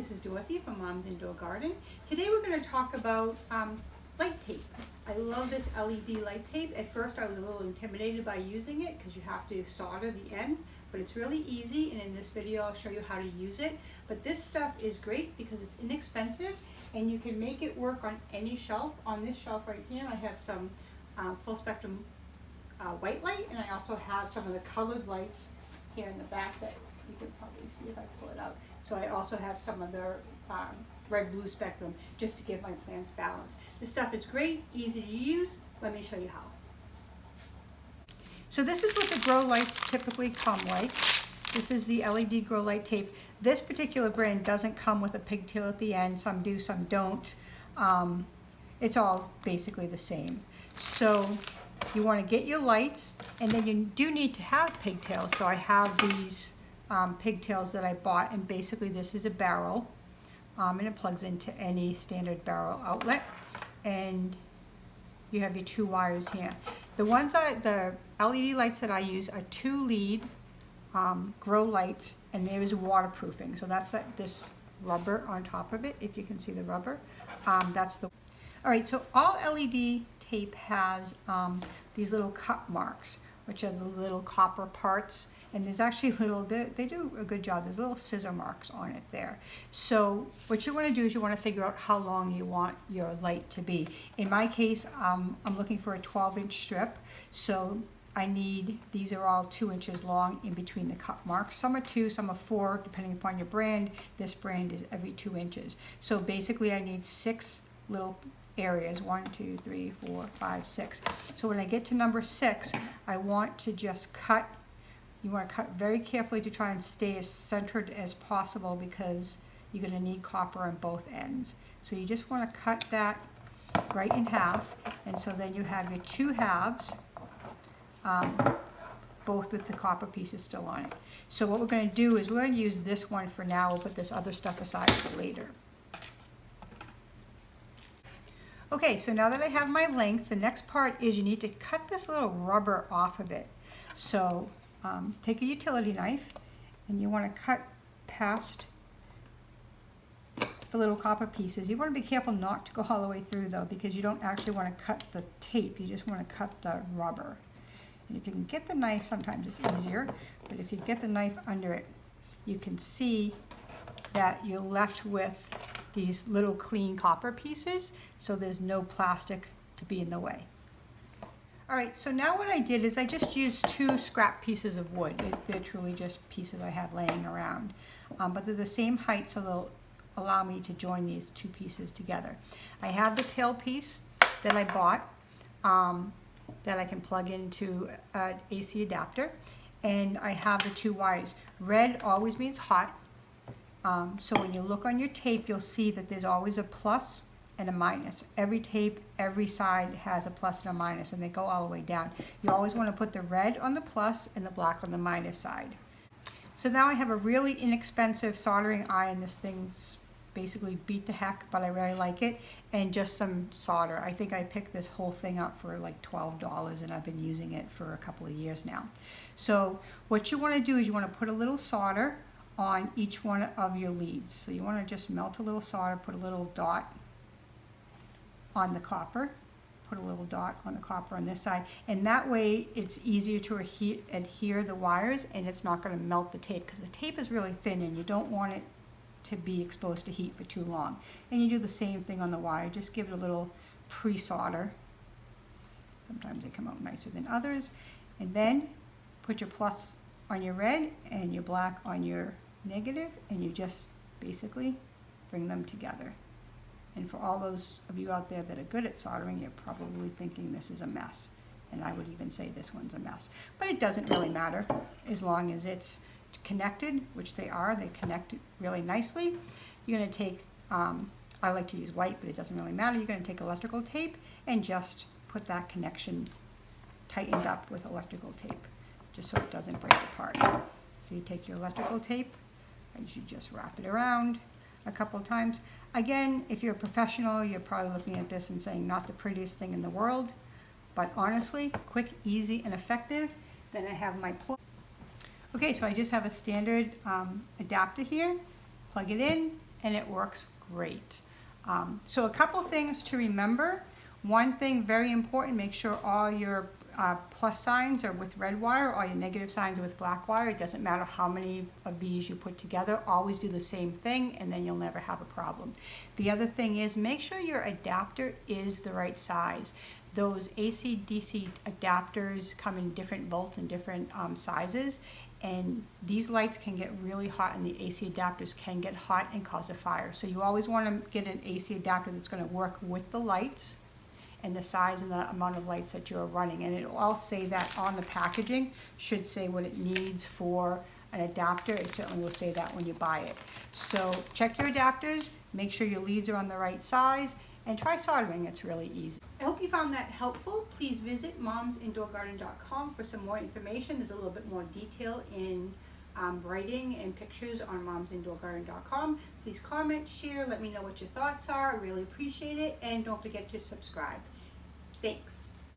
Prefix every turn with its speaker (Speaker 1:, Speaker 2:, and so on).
Speaker 1: this is Dorothy from Mom's Indoor Garden. Today we're going to talk about light tape. I love this LED light tape. At first I was a little intimidated by using it because you have to solder the ends, but it's really easy, and in this video I'll show you how to use it. But this stuff is great because it's inexpensive and you can make it work on any shelf. On this shelf right here I have some full spectrum white light, and I also have some of the colored lights here in the back that you can probably see if I pull it out. So I also have some of the red-blue spectrum just to give my plants balance. This stuff is great, easy to use. Let me show you how. So this is what the grow lights typically come like. This is the LED grow light tape. This particular brand doesn't come with a pigtail at the end. Some do, some don't. It's all basically the same. So you want to get your lights, and then you do need to have pigtails. So I have these pigtails that I bought, and basically this is a barrel, and it plugs into any standard barrel outlet, and you have your two wires here. The LED lights that I use are 2 lead grow lights, and there is waterproofing. So that's this rubber on top of it, if you can see the rubber. All right, so all LED tape has these little cut marks, which are the little copper parts, and there's actually they do a good job. There's little scissor marks on it there. So what you want to do is you want to figure out how long you want your light to be. In my case, I'm looking for a 12-inch strip, so these are all 2 inches long in between the cut marks. Some are 2, some are 4, depending upon your brand. This brand is every 2 inches. So basically I need 6 little areas, 1, 2, 3, 4, 5, 6. So when I get to number 6, I want to just cut. You want to cut very carefully to try and stay as centered as possible because you're going to need copper on both ends. So you just want to cut that right in half, and so then you have your 2 halves, both with the copper pieces still on it. So what we're going to do is we're going to use this one for now. We'll put this other stuff aside for later. Okay, so now that I have my length, the next part is you need to cut this little rubber off of it. So take a utility knife, and you want to cut past the little copper pieces. You want to be careful not to go all the way through though, because you don't actually want to cut the tape, you just want to cut the rubber. And if you can get the knife, sometimes it's easier, but if you get the knife under it, you can see that you're left with these little clean copper pieces, so there's no plastic to be in the way. All right, so now what I did is I just used 2 scrap pieces of wood. They're truly just pieces I have laying around, but they're the same height, so they'll allow me to join these 2 pieces together. I have the tail piece that I bought that I can plug into an AC adapter, and I have the 2 wires. Red always means hot. So when you look on your tape, you'll see that there's always a plus and a minus. Every tape, every side has a plus and a minus, and they go all the way down. You always want to put the red on the plus and the black on the minus side. So now I have a really inexpensive soldering iron. This thing's basically beat to heck, but I really like it, and just some solder. I think I picked this whole thing up for like $12, and I've been using it for a couple of years now. So what you want to do is you want to put a little solder on each one of your leads. So you want to just melt a little solder, put a little dot on the copper, put a little dot on the copper on this side, and that way it's easier to adhere the wires, and it's not going to melt the tape, because the tape is really thin and you don't want it to be exposed to heat for too long. And you do the same thing on the wire, just give it a little pre-solder. Sometimes they come out nicer than others. And then put your plus on your red and your black on your negative, and you just basically bring them together. And for all those of you out there that are good at soldering, you're probably thinking this is a mess, and I would even say this one's a mess, but it doesn't really matter as long as it's connected, which they are. They connect really nicely. You're going to take I like to use white, but it doesn't really matter. You're going to take electrical tape and just put that connection tightened up with electrical tape, just so it doesn't break apart. So you take your electrical tape and you just wrap it around a couple of times. Again, if you're a professional, you're probably looking at this and saying not the prettiest thing in the world, but honestly, quick, easy, and effective. Then I have my plug. Okay, so I just have a standard adapter here. Plug it in, and it works great. So a couple things to remember. One thing very important, make sure all your plus signs are with red wire, all your negative signs are with black wire. It doesn't matter how many of these you put together, always do the same thing and then you'll never have a problem. The other thing is make sure your adapter is the right size. Those AC/DC adapters come in different volts and different sizes, and these lights can get really hot and the AC adapters can get hot and cause a fire. So you always want to get an AC adapter that's going to work with the lights and the size and the amount of lights that you're running. And it'll all say that on the packaging, should say what it needs for an adapter. It certainly will say that when you buy it. So check your adapters, make sure your leads are on the right size, and try soldering. It's really easy. I hope you found that helpful. Please visit momsindoorgarden.com for some more information. There's a little bit more detail in writing and pictures on momsindoorgarden.com. Please comment, share, let me know what your thoughts are. I really appreciate it. And don't forget to subscribe. Thanks.